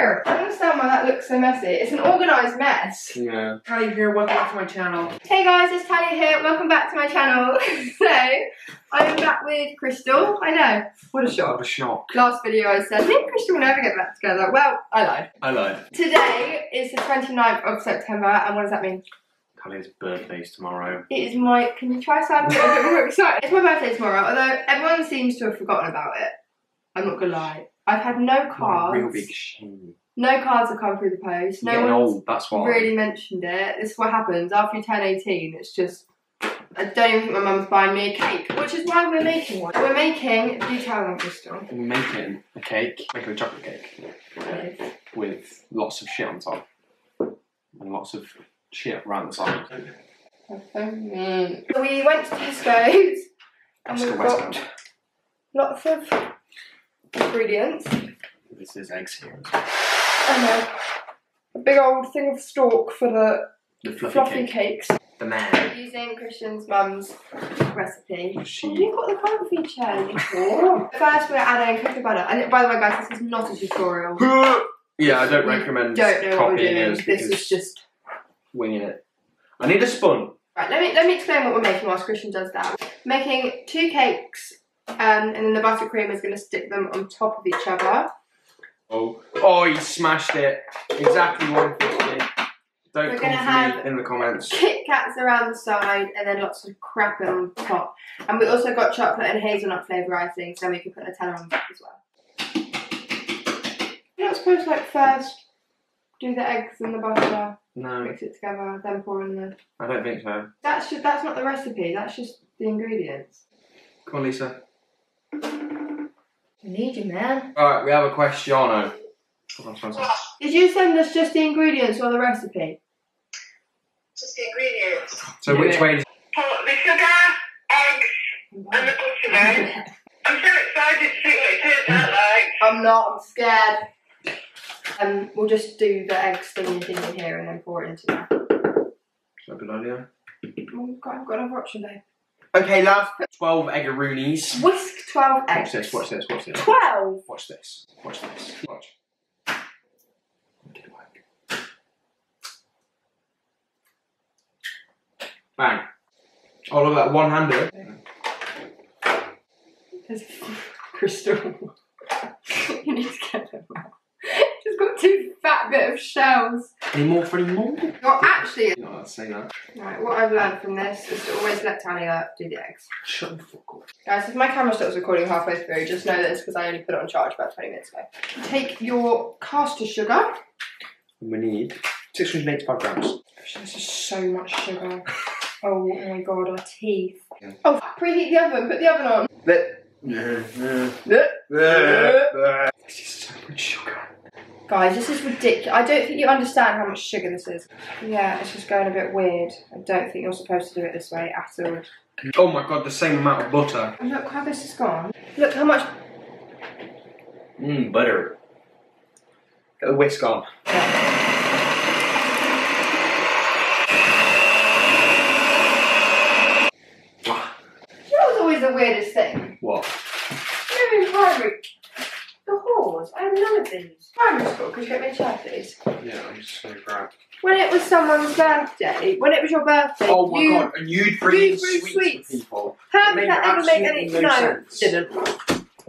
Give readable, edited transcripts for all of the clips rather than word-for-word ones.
here. I don't understand why that looks so messy. It's an organised mess. Yeah. Tally here, welcome back to my channel. Hey guys, it's Tally here. Welcome back to my channel. So, I'm back with Crystal. I know. What a shock. What a shock. Last video I said, me and Crystal will never get back together. Well, I lied. I lied. Today is the 29th of September, and what does that mean? Tally's birthday's tomorrow. It is my, can you try sounding a bit more excited? It's my birthday tomorrow, although everyone seems to have forgotten about it. I'm not gonna lie. I've had no cards. Real big shame. No cards have come through the post. No Getting one's old, that's why. really mentioned it. This is what happens after you turn 18. It's just, I don't even think my mum's buying me a cake, which is why we're making one. We're making, do tell them, Crystal. We're making a cake, making a chocolate cake. With lots of shit on top. And lots of shit around the side. So we went to Tesco's and we've got lots of ingredients. This is eggs here. I know. A big old thing of stalk for the fluffy cakes. The man. We're using Christian's mum's recipe. She... Oh, you've got the comfy chair. First we're adding cooking butter. And by the way guys, this is not a tutorial. Yeah, I don't recommend copying it. This is just winging it. I need a spoon. Right, let me explain what we're making whilst Christian does that. Making 2 cakes, and then the buttercream is going to stick them on top of each other. Oh, you smashed it. Exactly 150. Don't come for me in the comments. Kit Kats around the side, and then lots of crap on top. And we also got chocolate and hazelnut flavour icing, so we can put Nutella on top as well. You're not supposed to like first do the eggs and the butter. No. Mix it together, then pour in the... I don't think so. That's not the recipe, that's just the ingredients. Come on, Lisa. I need you, man. Alright, we have a question. Did you send us just the ingredients or the recipe? Just the ingredients. So which way does... Put the sugar, eggs, and the butter in. I'm so excited to see what it turns out like. I'm not, I'm scared. We'll just do the eggs thingy in here and then pour it into that. Is that a good idea? Oh, I've got another option, babe. Okay, love. 12 eggaroonies. Whisk 12 eggs. Watch this. 12? Watch this. Watch. Bang. Oh, look at that one-hander. There's Crystal. You need to get them out. She's got 2 fat bit of shells. Any more for any more? Well, actually... No, I'll say that. Right, what I've learned from this is to always let Tally do the eggs. Shut the fuck up. Guys, if my camera stops recording halfway through, just know that it's because I only put it on charge about 20 minutes ago. Take your caster sugar. We need 685 grams. This is so much sugar. Oh my god, our teeth. Yeah. Oh, preheat the oven, put the oven on. This is so much sugar. Guys, this is ridiculous. I don't think you understand how much sugar this is. Yeah, it's just going a bit weird. I don't think you're supposed to do it this way at all. Oh my god, the same amount of butter. And look how this has gone. Look how much... Butter. Get the whisk on. That was always the weirdest thing. What? You know, in primary... The whores. I had none of these. Primary school, could you get me a chair, please? Yeah, I'm just going to grab. When it was someone's birthday, when it was your birthday, Oh my god, and you'd bring in sweets for people. How did that ever make any sense? It didn't.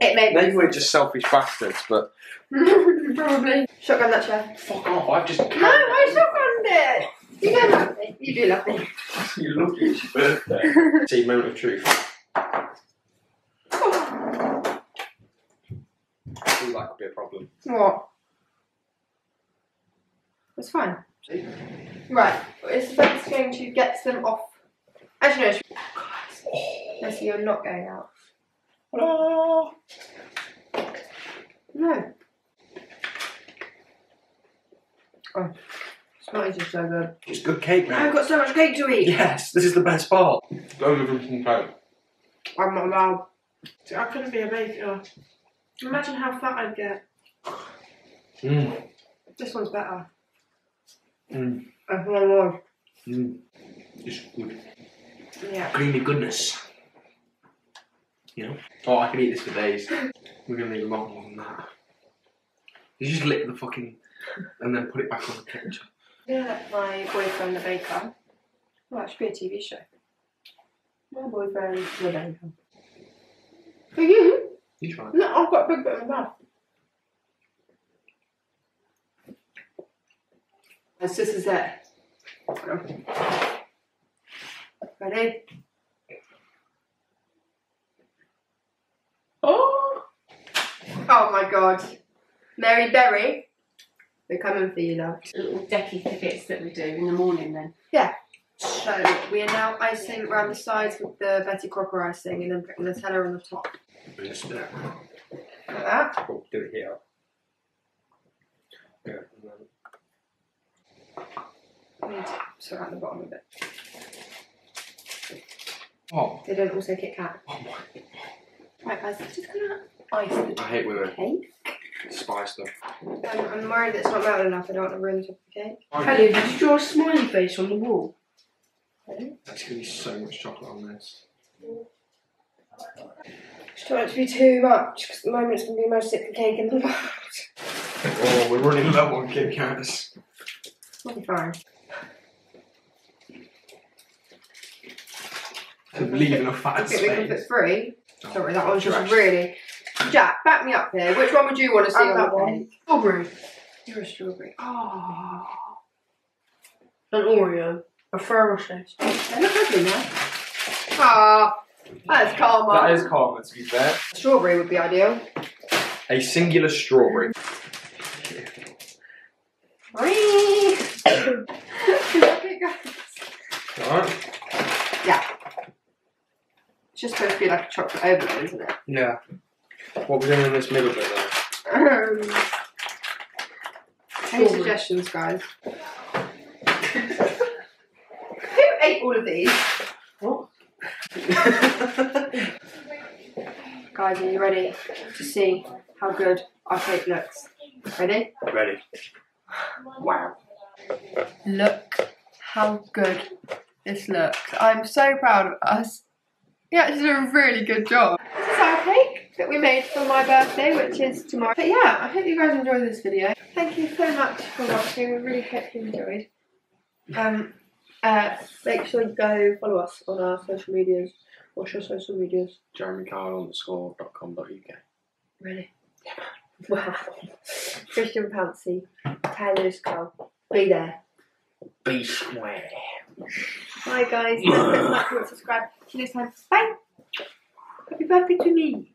It made Maybe we're just selfish bastards, but... Probably. Shotgun that chair. Fuck off, I've just... No, I shotgunned it! You don't love me. You do love me. You look, it's your birthday. See, moment of truth. I feel that could be a problem. What? It's fine. Right, it's just going to get them off. Actually, no. Let's see, you're not going out. Oh. No. Oh, smells just so good. It's good cake, man. I've got so much cake to eat. Yes, this is the best part. Don't give them some cake. I'm not allowed. See, I couldn't be a baker. Imagine how fat I'd get. This one's better. It's good. Yeah. Creamy goodness. You know? Oh, I can eat this for days. We're going to need a lot more than that. You just lick the fucking and then put it back on the ketchup. Yeah, my boyfriend, the baker. Well, that should be a TV show. My boyfriend, the baker. For you? You try it. No, I've got a big bit of my mouth. This is it. Ready? Oh! Oh my god. Mary Berry, we're coming for you, love. Little decky thickets that we do in the morning then. Yeah. So we are now icing around the sides with the Betty Crocker icing and then putting the Nutella on the top. Just there. Like that. Oh, do it here. Yeah, and then... We need to sort out the bottom of it. Oh. They don't also Kit Kat. Oh my. Right guys, I'm just gonna ice the I hate women. cake. Spice them. I'm worried that it's not melted enough. I don't want to ruin the top of the cake. Kelly, did you draw a smiley face on the wall? Ready? There's going to be so much chocolate on this. Just don't want it to be too much because at the moment it's going to be the most sickly cake in the world. Oh, we're running low on Kit Kats. It'll be fine. Leaving a fat Okay, we can put space. 3. Oh, Sorry, that one's just trash. really... Jack, back me up here. Which one would you want to see on that the one. cake? Strawberry. You're a strawberry. Oh. An Oreo. A Ferrero Rocher. They look ugly now. Ah, that's karma. That is karma, to be fair. Strawberry would be ideal. A singular strawberry. Whee! Okay, guys. Alright. Yeah. It's just supposed to be like a chocolate overload, isn't it? Yeah. What we're doing in this middle bit though? Any suggestions, guys? Who ate all of these? What? Guys, are you ready to see how good our cake looks? Ready? Ready. Wow. Look how good this looks. I'm so proud of us. We actually did a really good job. This is our cake that we made for my birthday, which is tomorrow. But yeah, I hope you guys enjoyed this video. Thank you so much for watching. We really hope you enjoyed. Make sure you go follow us on our social medias. What's your social medias? JeremyCarl_.com.uk. Really? Yeah. Wow. Kristian Pouncy, talialewiscole. Be there. Be square. Bye guys. Don't forget to like, comment, subscribe. See you next time. Bye. Happy birthday to me.